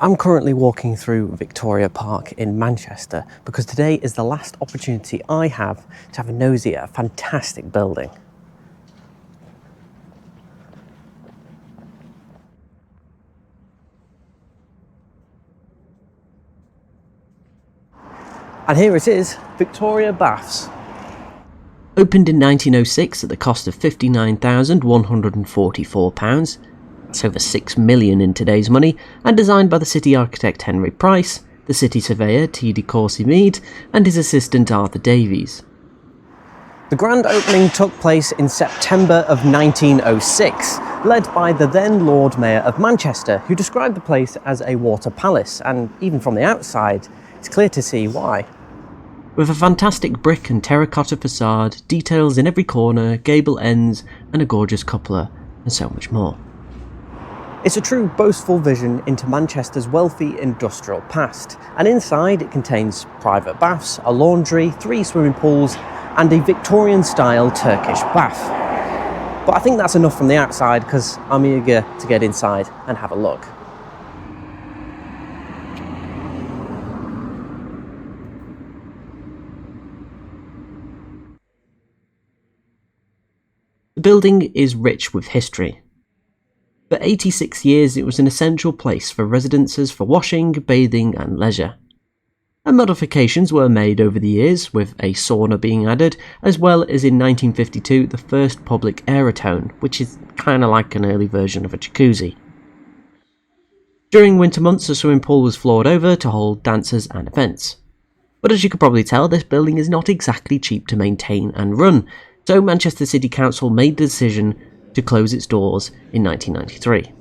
I'm currently walking through Victoria Park in Manchester because today is the last opportunity I have to have a nosy at a fantastic building. And here it is, Victoria Baths. Opened in 1906 at the cost of £59,144, that's over £6 million in today's money, and designed by the city architect Henry Price, the city surveyor T.D. Corsey Mead, and his assistant Arthur Davies. The grand opening took place in September of 1906, led by the then Lord Mayor of Manchester, who described the place as a water palace, and even from the outside, it's clear to see why. With a fantastic brick and terracotta facade, details in every corner, gable ends, and a gorgeous cupola, and so much more. It's a true boastful vision into Manchester's wealthy industrial past, and inside it contains private baths, a laundry, 3 swimming pools, and a Victorian-style Turkish bath. But I think that's enough from the outside because I'm eager to get inside and have a look. The building is rich with history. For 86 years it was an essential place for residences for washing, bathing and leisure. And modifications were made over the years, with a sauna being added, as well as in 1952 the first public aerotone, which is kinda like an early version of a jacuzzi. During winter months the swimming pool was floored over to hold dances and events. But as you could probably tell, this building is not exactly cheap to maintain and run, so Manchester City Council made the decision to close its doors in 1993.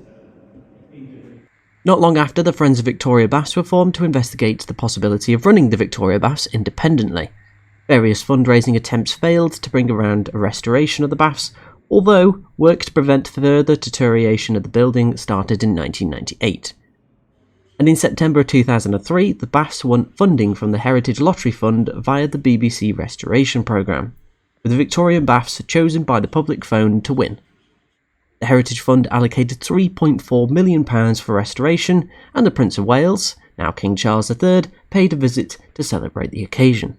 Not long after, the Friends of Victoria Baths were formed to investigate the possibility of running the Victoria Baths independently. Various fundraising attempts failed to bring around a restoration of the baths, although work to prevent further deterioration of the building started in 1998. And in September 2003, the baths won funding from the Heritage Lottery Fund via the BBC Restoration Programme, with the Victorian Baths chosen by the public phone to win. The Heritage Fund allocated £3.4 million for restoration, and the Prince of Wales, now King Charles III, paid a visit to celebrate the occasion.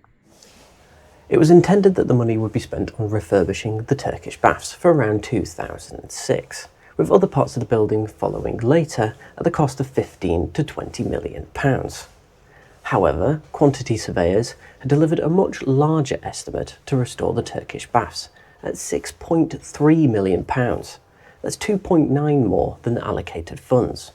It was intended that the money would be spent on refurbishing the Turkish baths for around 2006, with other parts of the building following later at the cost of £15 to £20 million. However, quantity surveyors had delivered a much larger estimate to restore the Turkish baths at £6.3 million. That's 2.9 more than the allocated funds.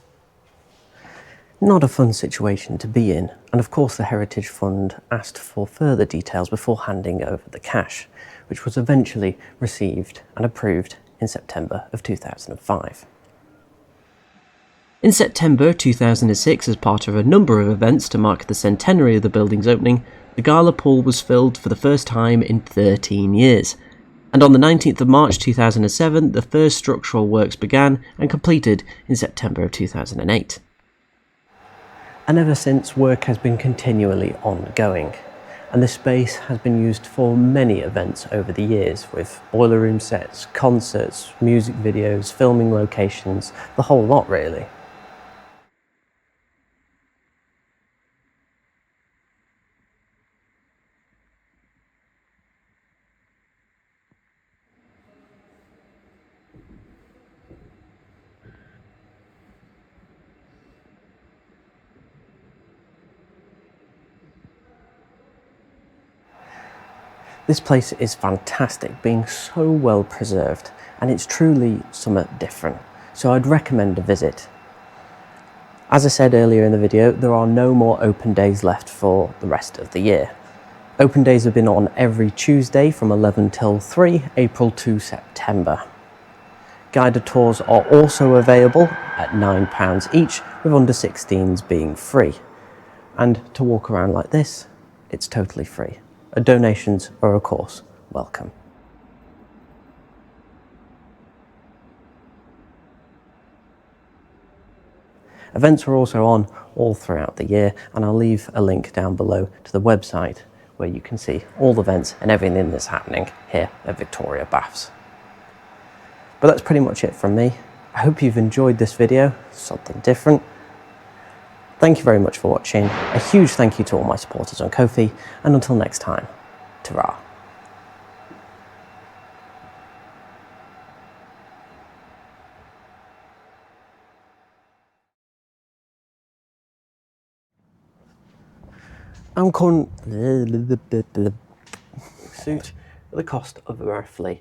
Not a fun situation to be in, and of course the Heritage Fund asked for further details before handing over the cash, which was eventually received and approved in September of 2005. In September 2006, as part of a number of events to mark the centenary of the building's opening, the Gala pool was filled for the first time in 13 years. And on the 19th of March 2007, the first structural works began and completed in September of 2008. And ever since, work has been continually ongoing, and this space has been used for many events over the years, with boiler room sets, concerts, music videos, filming locations, the whole lot really. This place is fantastic, being so well preserved, and it's truly something different, so I'd recommend a visit. As I said earlier in the video, there are no more open days left for the rest of the year. Open days have been on every Tuesday from 11 till 3, April to September. Guided tours are also available at £9 each, with under 16s being free. And to walk around like this, it's totally free. Donations are, of course, welcome. Events are also on all throughout the year, and I'll leave a link down below to the website where you can see all the events and everything that's happening here at Victoria Baths. But that's pretty much it from me. I hope you've enjoyed this video, something different. Thank you very much for watching. A huge thank you to all my supporters on Ko-fi, and until next time, ta-ra. I'm calling suit at the cost of roughly